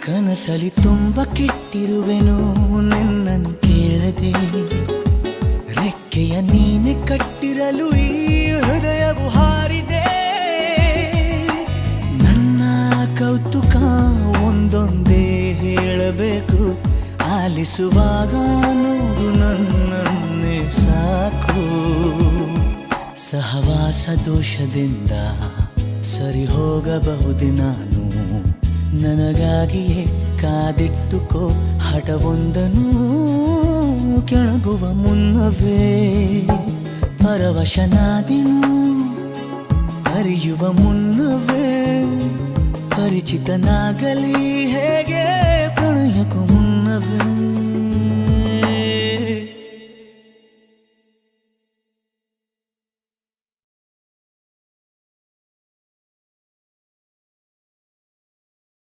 ಕನಸಲಿ ತುಂಬ ಕೆಟ್ಟಿರುವೆನು ನಿನ್ನನ್ನು ಕೇಳದೆ, ರೆಕ್ಕೆಯ ನೀನೆ ಕಟ್ಟಿರಲು ಈ ಹೃದಯವು ಹಾರಿದೆ. ನನ್ನ ಕೌತುಕ ಒಂದೊಂದೇ ಹೇಳಬೇಕು, ಆಲಿಸುವಾಗ ನೋಡು ನನ್ನನ್ನೇ ಸಾಕು. ಸಹವಾಸ ದೋಷದಿಂದ ಸರಿ ಹೋಗಬಹುದೇ ನಾನು, ನನಗಾಗಿಯೇ ಕಾದಿಟ್ಟುಕೋ ಹಠವೊಂದನು. ಕೆಳಗುವ ಮುನ್ನವೇ ಪರವಶನಾದೆನು, ಅರಿಯುವ ಮುನ್ನವೇ ಪರಿಚಿತನಾಗಲಿ ಹೇಗೆ ಪ್ರಣಯಕ್ಕೂ ಮುನ್ನವೇ.